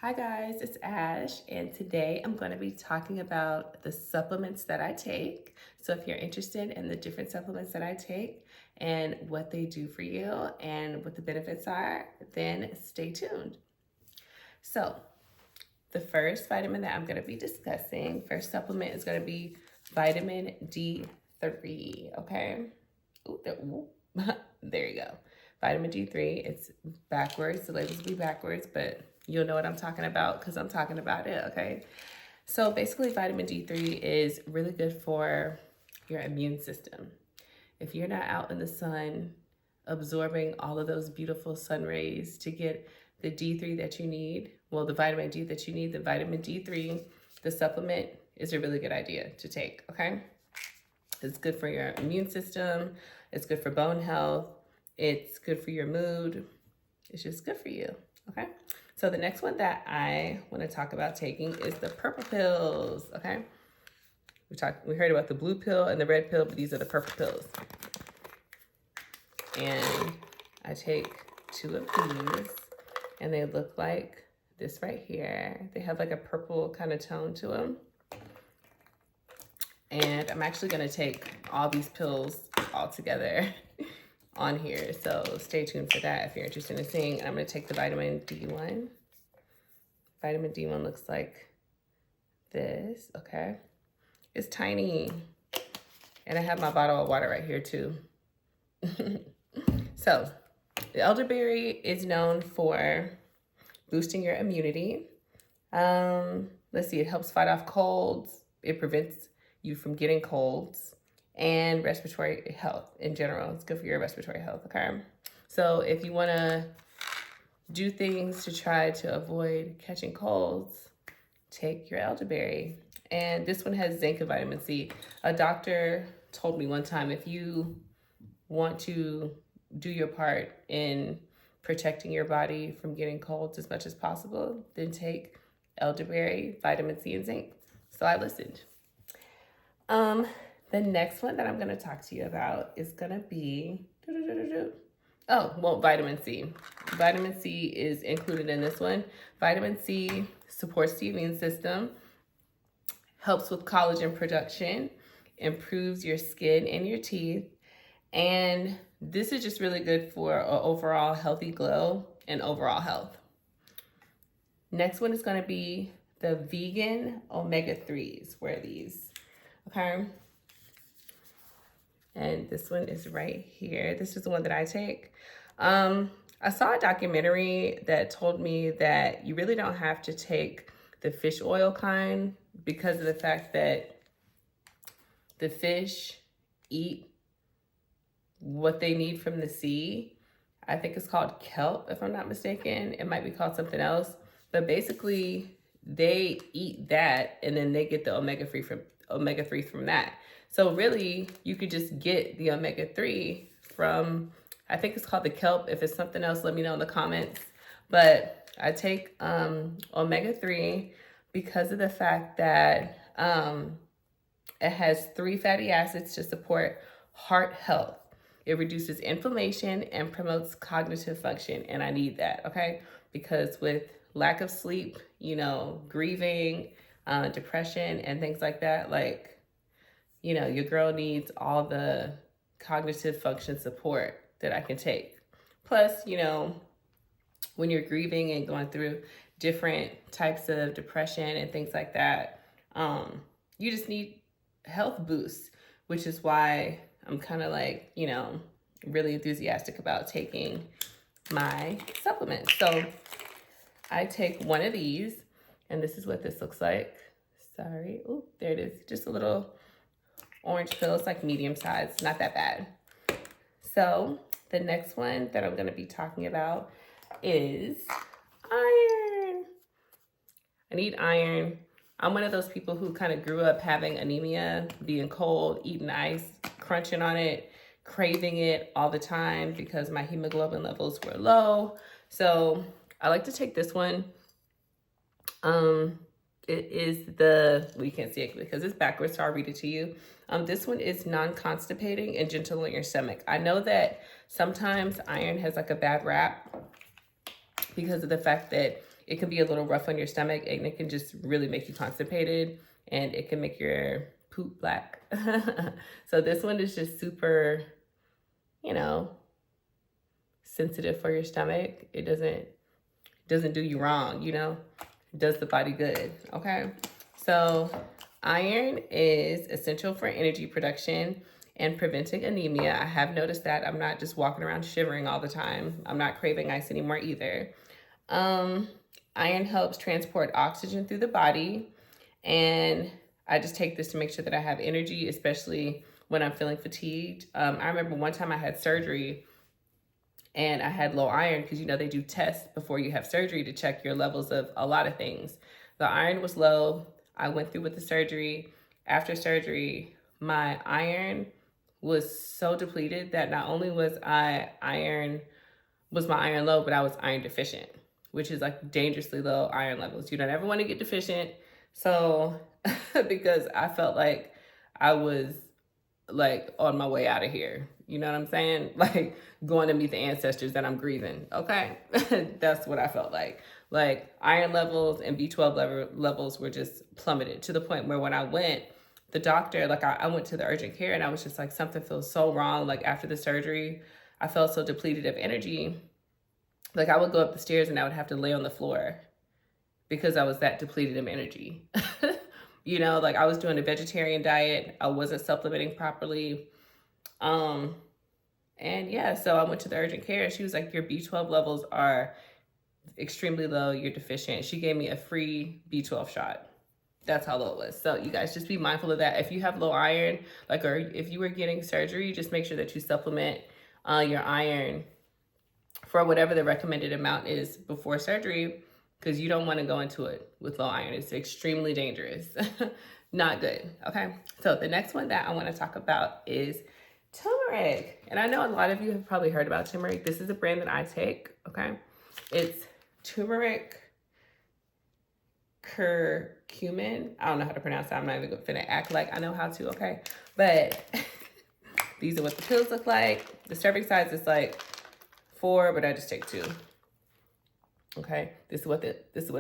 Hi guys, it's Ash, and today I'm going to be talking about the supplements that I take. So if you're interested in the different supplements that I take and what they do for you and what the benefits are, then stay tuned. So the first vitamin that I'm going to be discussing, first supplement is going to be vitamin D3, okay? Ooh. There you go. Vitamin D3, it's backwards. The labels will be backwards, but you'll know what I'm talking about because I'm talking about it, okay? So basically, vitamin D3 is really good for your immune system. If you're not out in the sun absorbing all of those beautiful sun rays to get the D3 that you need, well, the vitamin D that you need, the vitamin D3, the supplement is a really good idea to take, okay? It's good for your immune system. It's good for bone health. It's good for your mood. It's just good for you, okay? So the next one that I want to talk about taking is the purple pills, okay? We heard about the blue pill and the red pill, but these are the purple pills. And I take 2 of these, and they look like this right here. They have like a purple kind of tone to them. And I'm actually going to take all these pills all together on here. So stay tuned for that if you're interested in seeing. And I'm going to take the vitamin D1. Vitamin D1 looks like this, okay? It's tiny. And I have my bottle of water right here too. So the elderberry is known for boosting your immunity. Let's see, it helps fight off colds. It prevents you from getting colds and respiratory health in general. It's good for your respiratory health, okay? So if you want to do things to try to avoid catching colds, take your elderberry. And this one has zinc and vitamin C. A doctor told me one time, if you want to do your part in protecting your body from getting colds as much as possible, then take elderberry, vitamin C, and zinc. So I listened. The next one that I'm going to talk to you about is going to be, vitamin C. Vitamin C is included in this one. Vitamin C supports the immune system, helps with collagen production, improves your skin and your teeth, and this is just really good for an overall healthy glow and overall health. Next one is going to be the vegan omega-3s. Where are these? Okay. And this one is right here. This is the one that I take. I saw a documentary that told me that you really don't have to take the fish oil kind because of the fact that the fish eat what they need from the sea. I think it's called kelp, if I'm not mistaken. It might be called something else. But basically, they eat that and then they get the omega-3 from that. So really, you could just get the omega-3 from, I think it's called the kelp. If it's something else, let me know in the comments. But I take omega-3 because of the fact that it has 3 fatty acids to support heart health. It reduces inflammation and promotes cognitive function, and I need that, okay? Because with lack of sleep, grieving, depression, and things like that, your girl needs all the cognitive function support that I can take. Plus, when you're grieving and going through different types of depression and things like that, you just need health boosts, which is why I'm kind of really enthusiastic about taking my supplements. So I take one of these, and this is what this looks like. Sorry. Oh, there it is. Just a little orange pill. It's like medium size, not that bad. So the next one that I'm going to be talking about is iron. I need iron. I'm one of those people who kind of grew up having anemia, being cold, eating ice, crunching on it, craving it all the time because my hemoglobin levels were low. So I like to take this one. It is you can't see it because it's backwards, so I'll read it to you. This one is non-constipating and gentle on your stomach. I know that sometimes iron has like a bad rap because of the fact that it can be a little rough on your stomach, and it can just really make you constipated, and it can make your poop black. So this one is just super, you know, sensitive for your stomach. It doesn't do you wrong, you know? It does the body good, okay? So iron is essential for energy production and preventing anemia. I have noticed that I'm not just walking around shivering all the time. I'm not craving ice anymore either. Iron helps transport oxygen through the body, and I just take this to make sure that I have energy, especially when I'm feeling fatigued. I remember one time I had surgery and I had low iron because, you know, they do tests before you have surgery to check your levels of a lot of things. The iron was low. I went through with the surgery. After surgery, my iron was so depleted that not only was my iron low, but I was iron deficient, which is like dangerously low iron levels. You don't ever want to get deficient. So because I felt like I was like on my way out of here. You know what I'm saying? Like going to meet the ancestors that I'm grieving. Okay. That's what I felt like. Like iron levels and B12 levels were just plummeted to the point where when I went, the doctor, like I went to the urgent care and I was just like, something feels so wrong. Like after the surgery, I felt so depleted of energy. Like I would go up the stairs and I would have to lay on the floor because I was that depleted of energy. You know, like I was doing a vegetarian diet. I wasn't supplementing properly. And yeah, so I went to the urgent care. She was like, your B12 levels are extremely low. You're deficient. She gave me a free B12 shot. That's how low it was. So you guys just be mindful of that. If you have low iron, like, or if you were getting surgery, just make sure that you supplement your iron for whatever the recommended amount is before surgery, because you don't want to go into it with low iron. It's extremely dangerous. Not good. Okay. So the next one that I want to talk about is turmeric. And I know a lot of you have probably heard about turmeric. This is a brand that I take. Okay. It's turmeric curcumin. I don't know how to pronounce that. I'm not even going to act like I know how to. Okay. But these are what the pills look like. The serving size is like 4, but I just take 2. Okay, this is what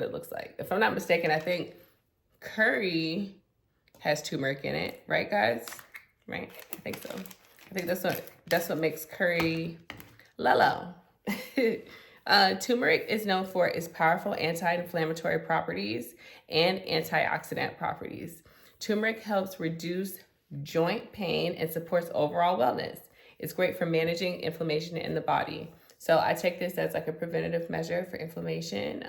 it looks like. If I'm not mistaken, I think curry has turmeric in it, right, guys? Right? I think so. I think that's what makes curry lalo. Turmeric is known for its powerful anti-inflammatory properties and antioxidant properties. Turmeric helps reduce joint pain and supports overall wellness. It's great for managing inflammation in the body. So I take this as like a preventative measure for inflammation.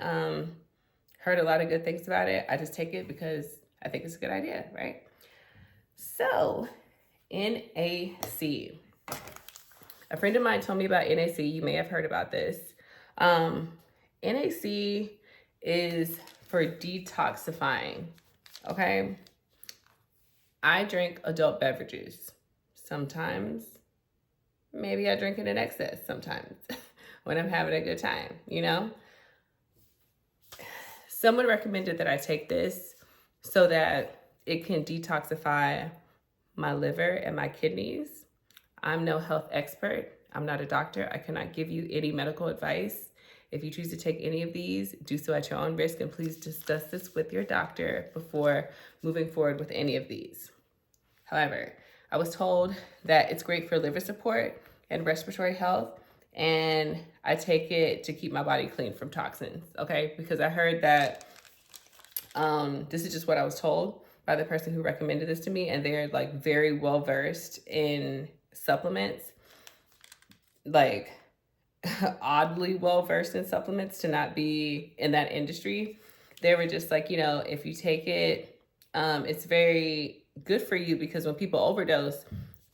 Heard a lot of good things about it. I just take it because I think it's a good idea, right? So NAC. A friend of mine told me about NAC. You may have heard about this. NAC is for detoxifying, okay? I drink adult beverages. Sometimes, maybe I drink it in excess sometimes when I'm having a good time, you know? Someone recommended that I take this so that it can detoxify my liver and my kidneys. I'm no health expert. I'm not a doctor. I cannot give you any medical advice. If you choose to take any of these, do so at your own risk, and please discuss this with your doctor before moving forward with any of these. However, I was told that it's great for liver support and respiratory health, and I take it to keep my body clean from toxins, okay? Because I heard that, this is just what I was told by the person who recommended this to me, and they're like very well versed in supplements, like oddly well versed in supplements to not be in that industry. They were just like, you know, if you take it, it's very good for you, because when people overdose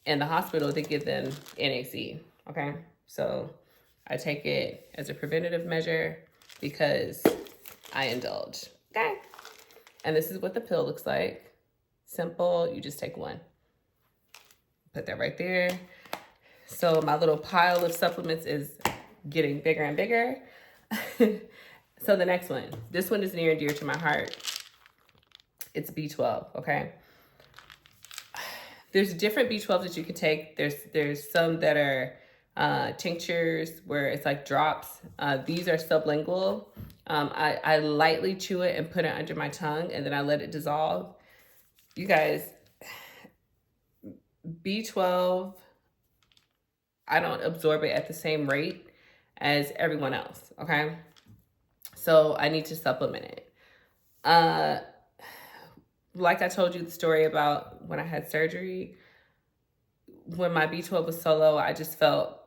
in the hospital, they give them NAC, okay? So I take it as a preventative measure because I indulge, okay? And this is what the pill looks like. Simple, you just take one. Put that right there. So my little pile of supplements is getting bigger and bigger. So the next one, this one is near and dear to my heart. It's B12, okay? There's different B12s that you can take. There's some that are tinctures where it's like drops. These are sublingual. I lightly chew it and put it under my tongue, and then I let it dissolve. You guys, B12, I don't absorb it at the same rate as everyone else, okay? So I need to supplement it. Like I told you the story about when I had surgery, when my B12 was so low, I just felt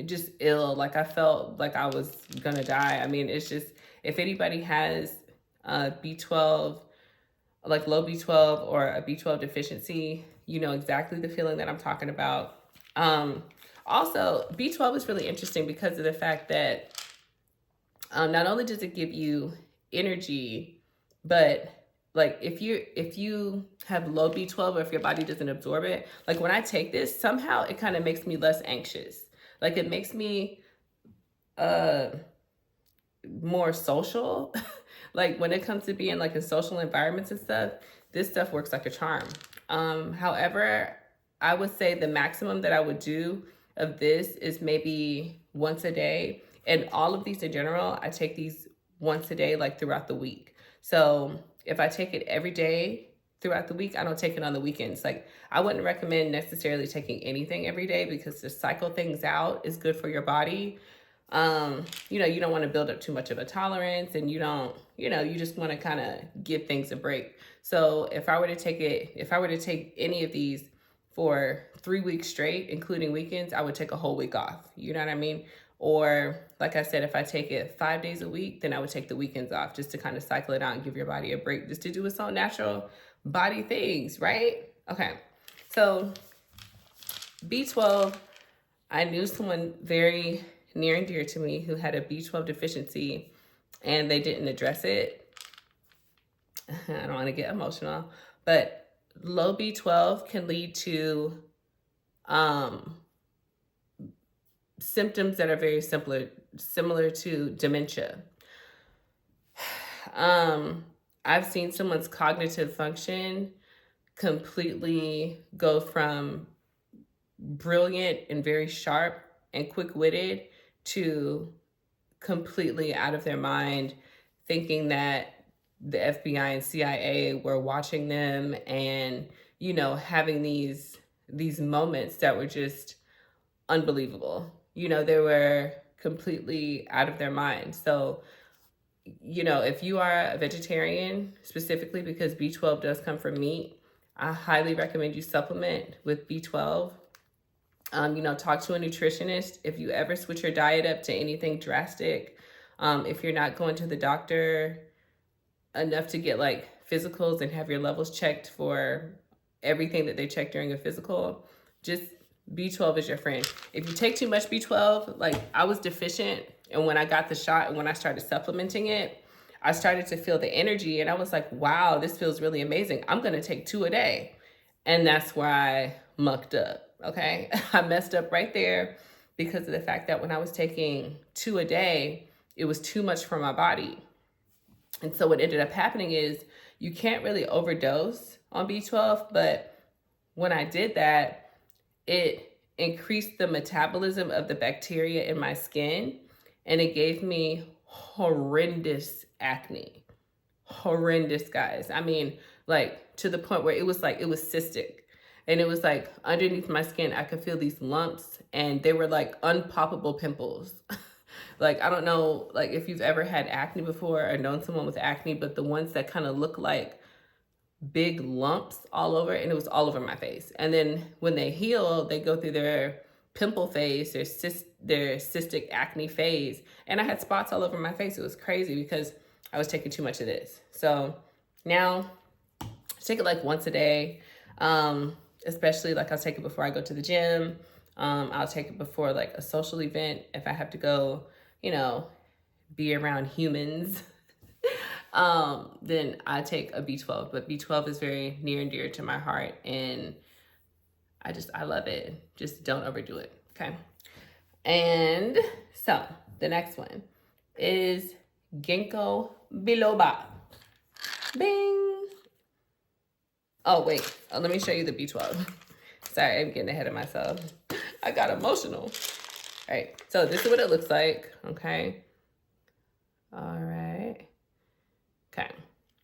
just ill. Like I felt like I was gonna die. I mean, it's just, if anybody has B12, like low B12 or a B12 deficiency, you know exactly the feeling that I'm talking about. Also, B12 is really interesting because of the fact that not only does it give you energy, but like if you have low B12 or if your body doesn't absorb it, like when I take this, somehow it kind of makes me less anxious. Like it makes me more social. Like when it comes to being like in social environments and stuff, this stuff works like a charm. However, I would say the maximum that I would do of this is maybe once a day. And all of these in general, I take these once a day, like throughout the week. So if I take it every day throughout the week, I don't take it on the weekends. Like I wouldn't recommend necessarily taking anything every day because to cycle things out is good for your body. You know, you don't want to build up too much of a tolerance, and you don't, you know, you just want to kind of give things a break. So if I were to take any of these for 3 weeks straight, including weekends, I would take a whole week off. You know what I mean? Or like I said, if I take it 5 days a week, then I would take the weekends off just to kind of cycle it out and give your body a break, just to do its own natural body things, right? Okay. So B12, I knew someone very near and dear to me who had a B12 deficiency and they didn't address it. I don't want to get emotional, but low B12 can lead to symptoms that are very similar to dementia. I've seen someone's cognitive function completely go from brilliant and very sharp and quick-witted to completely out of their mind, thinking that the FBI and CIA were watching them, and you know, having these moments that were just unbelievable. You know, they were completely out of their mind. So, you know, if you are a vegetarian, specifically because B12 does come from meat, I highly recommend you supplement with B12. You know, talk to a nutritionist. If you ever switch your diet up to anything drastic, if you're not going to the doctor enough to get like physicals and have your levels checked for everything that they check during a physical, just B12 is your friend. If you take too much B12, like I was deficient, and when I got the shot and when I started supplementing it, I started to feel the energy, and I was like, wow, this feels really amazing. I'm gonna take 2 a day. And that's where I mucked up, okay? I messed up right there because of the fact that when I was taking 2 a day, it was too much for my body. And so what ended up happening is you can't really overdose on B12, but when I did that, it increased the metabolism of the bacteria in my skin, and it gave me horrendous acne. Horrendous, guys. I mean, like to the point where it was cystic, and it was like underneath my skin, I could feel these lumps, and they were like unpoppable pimples. Like, I don't know, like if you've ever had acne before or known someone with acne, but the ones that kind of look like big lumps all over, and it was all over my face. And then when they heal, they go through their pimple phase, their cystic acne phase. And I had spots all over my face. It was crazy because I was taking too much of this. So now I take it like once a day. Especially like I'll take it before I go to the gym. I'll take it before like a social event if I have to go, you know, be around humans. Then I take a B12, but B12 is very near and dear to my heart, and I love it. Just don't overdo it, okay? And so the next one is ginkgo biloba. Bing. Oh, wait, let me show you the B12. Sorry, I'm getting ahead of myself. I got emotional. All right, so this is what it looks like, okay?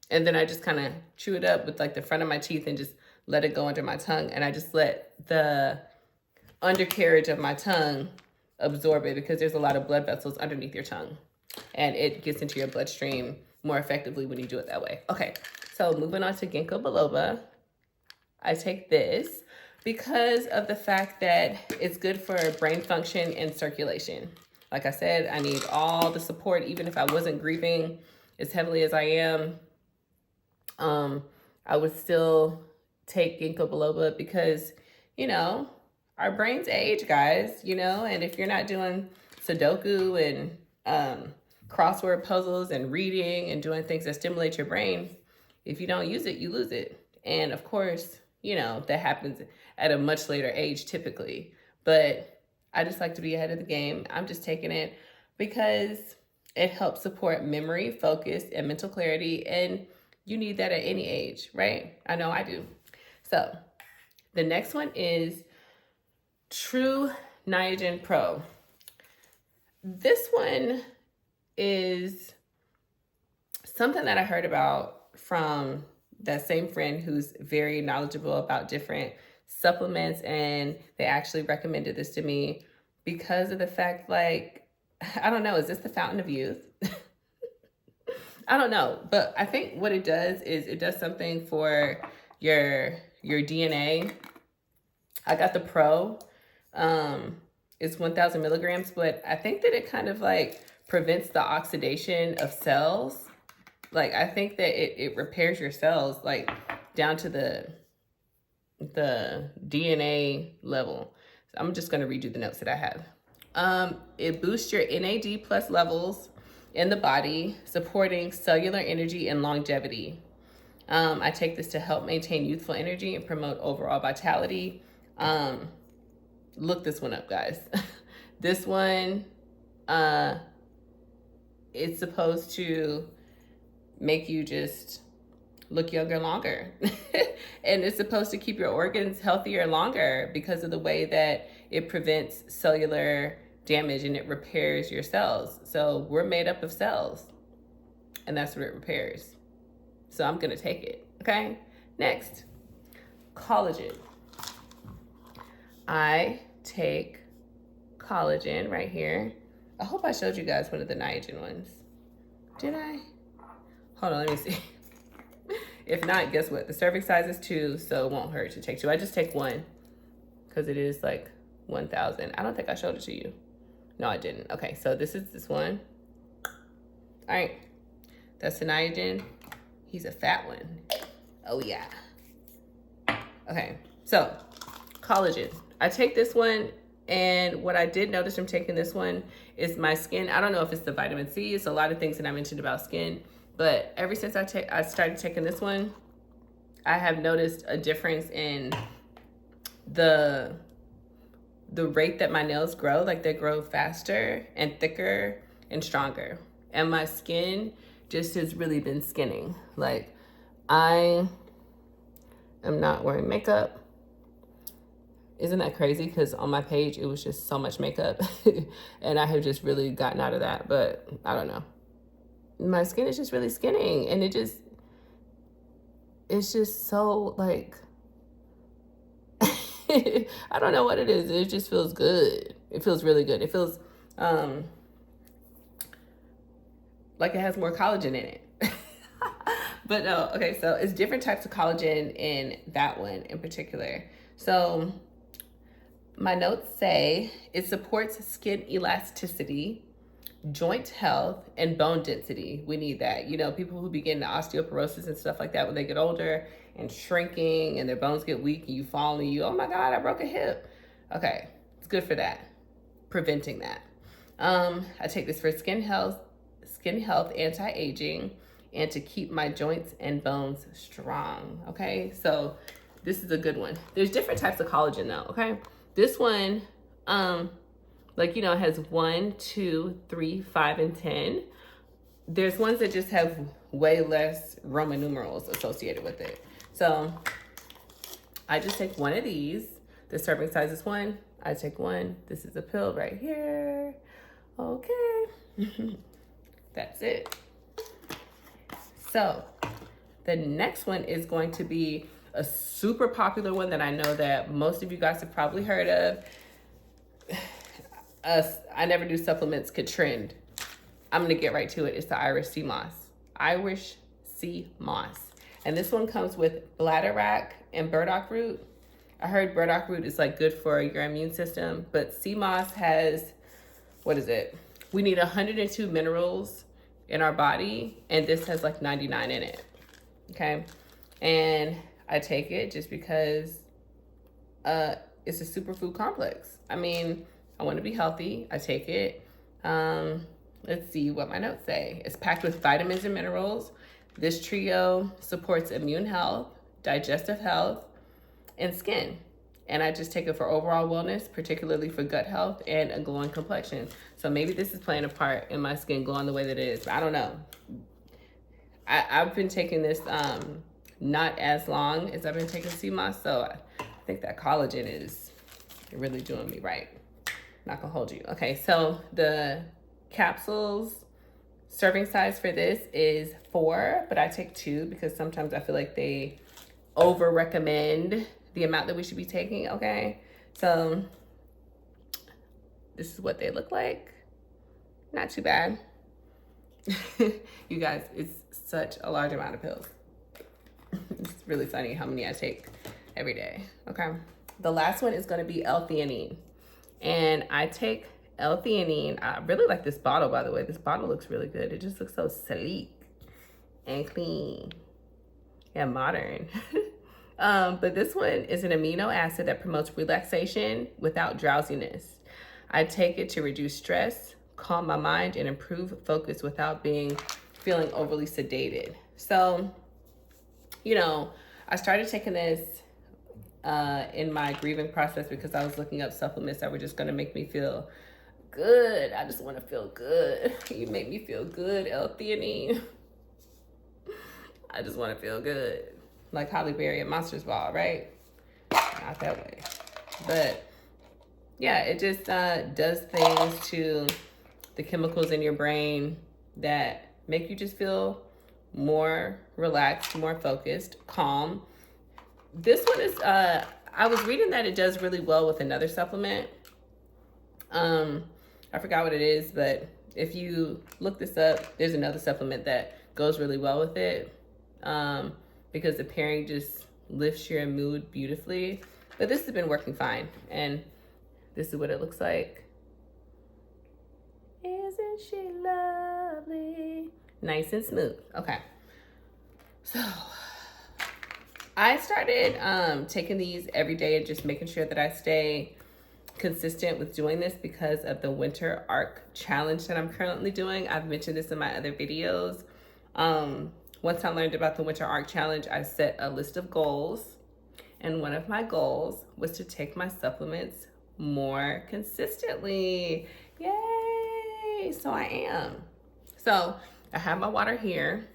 And then I just kind of chew it up with like the front of my teeth and just let it go under my tongue. And I just let the undercarriage of my tongue absorb it, because there's a lot of blood vessels underneath your tongue. And it gets into your bloodstream more effectively when you do it that way. Okay, so moving on to ginkgo biloba. I take this because of the fact that it's good for brain function and circulation. Like I said, I need all the support, even if I wasn't grieving as heavily as I am. I would still take ginkgo biloba because, you know, our brains age, guys, you know, and if you're not doing Sudoku and crossword puzzles and reading and doing things that stimulate your brain, if you don't use it, you lose it. And of course, you know, that happens at a much later age typically. But I just like to be ahead of the game. I'm just taking it because it helps support memory, focus, and mental clarity. And you need that at any age, right? I know I do. So the next one is True Niagen Pro. This one is something that I heard about from that same friend who's very knowledgeable about different supplements, and they actually recommended this to me because of the fact, like, I don't know, is this the fountain of youth? I don't know, but I think what it does is it does something for your DNA. I got the Pro. It's 1,000 milligrams, but I think that it kind of like prevents the oxidation of cells. Like, I think that it repairs your cells like down to the DNA level. So I'm just going to read you the notes that I have. It boosts your NAD plus levels in the body, supporting cellular energy and longevity. I take this to help maintain youthful energy and promote overall vitality. Look this one up, guys. This one, it's supposed to make you just look younger longer. And it's supposed to keep your organs healthier longer because of the way that it prevents cellular damage and it repairs your cells. So we're made up of cells, and that's what it repairs. So I'm gonna take it, okay? Next, collagen. I take collagen right here. I hope I showed you guys one of the Niagen ones. Did I? Hold on, let me see. If not, guess what? The serving size is 2, so it won't hurt to take 2. I just take 1 because it is like 1,000. I don't think I showed it to you. No, I didn't. Okay, so this is this one. All right, that's the Niagen. He's a fat one. Oh yeah. Okay, so collagen. I take this one, and what I did notice from taking this one is my skin. I don't know if it's the vitamin C. It's a lot of things that I mentioned about skin, but ever since I started taking this one, I have noticed a difference in the rate that my nails grow. Like, they grow faster and thicker and stronger. And my skin just has really been skinning. Like, I am not wearing makeup. Isn't that crazy? Because on my page, it was just so much makeup. And I have just really gotten out of that. But I don't know. My skin is just really skinning. And it's just so, like, I don't know what it is. It just feels good. It feels really good. It feels like it has more collagen in it. But no, okay, so it's different types of collagen in that one in particular. So my notes say it supports skin elasticity, joint health, and bone density. We need that. You know, people who begin osteoporosis and stuff like that when they get older and shrinking and their bones get weak and you fall and you, oh my God, I broke a hip. Okay, it's good for that, preventing that. I take this for skin health, anti-aging, and to keep my joints and bones strong. Okay, so this is a good one. There's different types of collagen though, okay? This one, like, you know, it has 1, 2, 3, 5, and 10. There's ones that just have way less Roman numerals associated with it. So I just take one of these. The serving size is 1. I take 1. This is a pill right here. Okay. That's it. So The next one is going to be a super popular one that I know that most of you guys have probably heard of. I never do supplements could trend. I'm gonna get right to it. It's the Irish sea moss. Irish sea moss. And this one comes with bladderwrack and burdock root. I heard burdock root is like good for your immune system, but sea moss has, what is it? We need 102 minerals in our body, and this has like 99 in it. Okay. And I take it just because it's a superfood complex. I mean, I want to be healthy. I take it. Let's see what my notes say. It's packed with vitamins and minerals. This trio supports immune health, digestive health, and skin. And I just take it for overall wellness, particularly for gut health and a glowing complexion. So maybe this is playing a part in my skin glowing the way that it is. I don't know. I've been taking this not as long as I've been taking sea moss, so I think that collagen is really doing me right. Not gonna hold you. Okay, so the capsules serving size for this is 4, but I take 2 because sometimes I feel like they over recommend the amount that we should be taking. Okay, so this is what they look like. Not too bad. You guys, it's such a large amount of pills. It's really funny how many I take every day. Okay, the last one is going to be L-theanine, and I take L-theanine. I really like this bottle, by the way. This bottle looks really good. It just looks so sleek and clean and modern. But this one is an amino acid that promotes relaxation without drowsiness. I take it to reduce stress, calm my mind, and improve focus without feeling overly sedated. So, you know, I started taking this in my grieving process because I was looking up supplements that were just gonna make me feel good. I just want to feel good. You make me feel good, L-theanine. I just want to feel good, like Holly Berry and Monsters Ball, right? Not that way, but yeah, it just does things to the chemicals in your brain that make you just feel more relaxed, more focused, calm. This one is I was reading that it does really well with another supplement. I forgot what it is, but if you look this up, there's another supplement that goes really well with it, because the pairing just lifts your mood beautifully. But this has been working fine, and this is what it looks like. Isn't she lovely? Nice and smooth. Okay, so I started taking these every day and just making sure that I stay consistent with doing this because of the winter arc challenge that I'm currently doing. I've mentioned this in my other videos. Once I learned about the winter arc challenge, I set a list of goals, and one of my goals was to take my supplements more consistently. Yay! So I am. So I have my water here,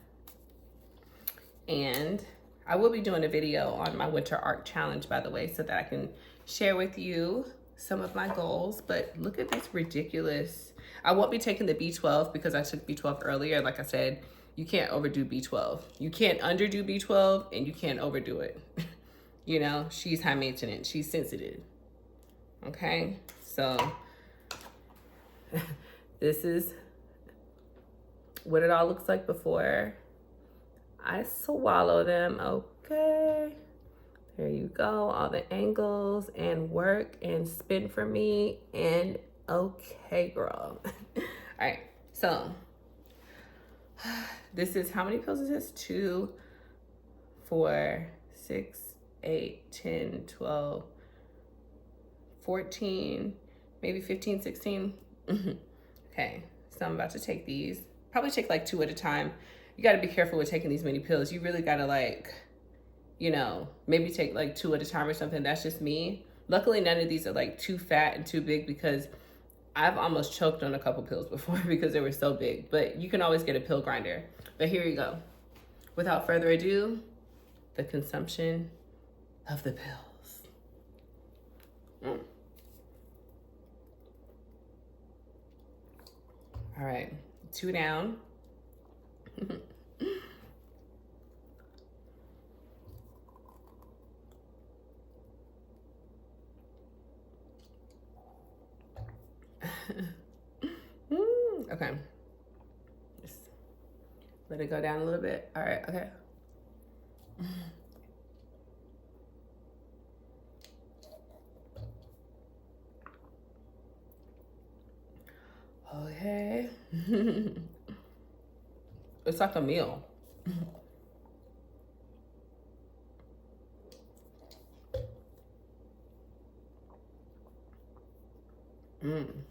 and I will be doing a video on my winter arc challenge, by the way, so that I can share with you some of my goals. But look at this ridiculous. I won't be taking the B12 because I took B12 earlier. Like I said, you can't overdo B12. You can't underdo B12, and you can't overdo it. You know, she's high maintenance. She's sensitive. Okay, so this is what it all looks like before I swallow them. Okay. There you go, all the angles and work and spin for me, and okay, girl. All right, so this is, how many pills is this? 2, 4, 6, 8, 10, 12, 14, maybe 15, 16. Okay, so I'm about to take these. Probably take like 2 at a time. You gotta be careful with taking these many pills. You really gotta, like, you know, maybe take like 2 at a time or something. That's just me. Luckily, none of these are like too fat and too big, because I've almost choked on a couple pills before because they were so big. But you can always get a pill grinder. But here you go. Without further ado, the consumption of the pills. All right, 2 down. Let it go down a little bit. All right, okay. Okay. It's like a meal.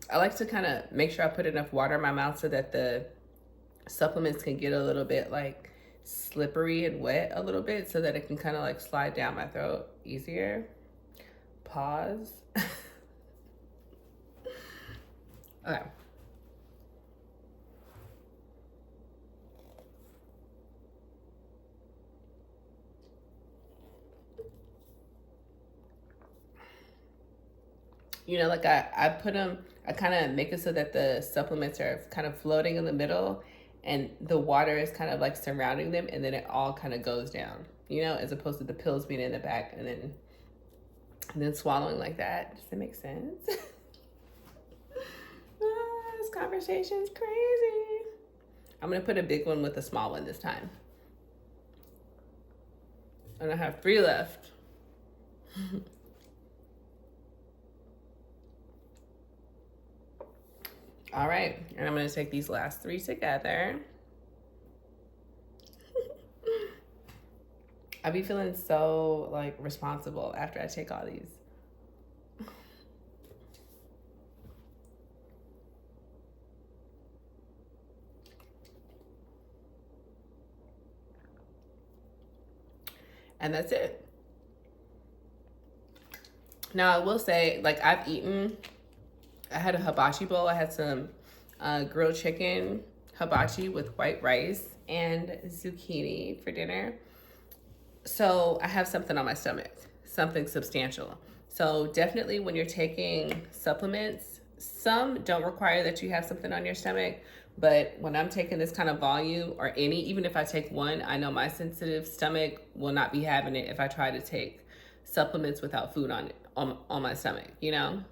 I like to kind of make sure I put enough water in my mouth so that the supplements can get a little bit like slippery and wet a little bit so that it can kind of like slide down my throat easier. Pause. Okay. You know, like I put them, I kind of make it so that the supplements are kind of floating in the middle and the water is kind of like surrounding them, and then it all kind of goes down, you know, as opposed to the pills being in the back and then swallowing like that. Does that make sense? This conversation's crazy. I'm gonna put a big one with a small one this time. And I have 3 left. All right, and I'm gonna take these last 3 together. I be feeling so like responsible after I take all these. And that's it. Now I will say, like I had a hibachi bowl. I had some grilled chicken hibachi with white rice and zucchini for dinner. So I have something on my stomach, something substantial. So definitely when you're taking supplements, some don't require that you have something on your stomach, but when I'm taking this kind of volume or any, even if I take one, I know my sensitive stomach will not be having it if I try to take supplements without food on it, on my stomach, you know?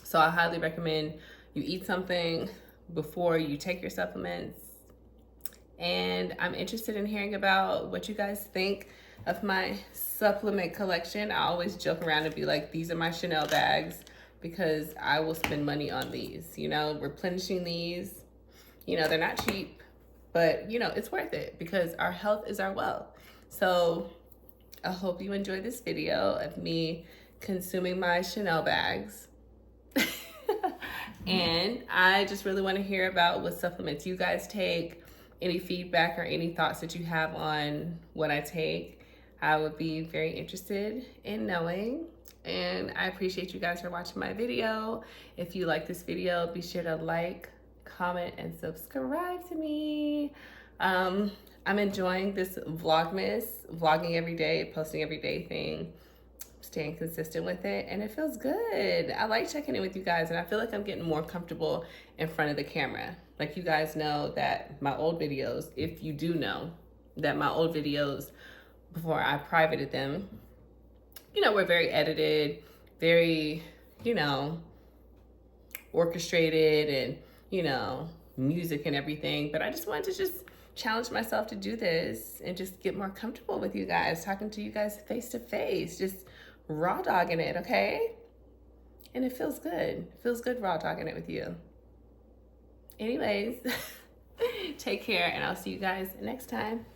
So I highly recommend you eat something before you take your supplements. And I'm interested in hearing about what you guys think of my supplement collection. I always joke around and be like, these are my Chanel bags because I will spend money on these, you know, replenishing these. You know, they're not cheap, but you know, it's worth it because our health is our wealth. So I hope you enjoyed this video of me consuming my Chanel bags. And I just really want to hear about what supplements you guys take, any feedback or any thoughts that you have on what I take. I would be very interested in knowing. And I appreciate you guys for watching my video. If you like this video, be sure to like, comment, and subscribe to me. I'm enjoying this Vlogmas, vlogging every day, posting every day thing, staying consistent with it, and it feels good. I like checking in with you guys, and I feel like I'm getting more comfortable in front of the camera. Like you guys know that my old videos, if you do know that my old videos before I privated them, you know, were very edited, very, you know, orchestrated and, you know, music and everything. But I just wanted to just challenge myself to do this and just get more comfortable with you guys, talking to you guys face to face, just raw dogging it, okay? And it feels good. It feels good raw dogging it with you. Anyways, take care, and I'll see you guys next time.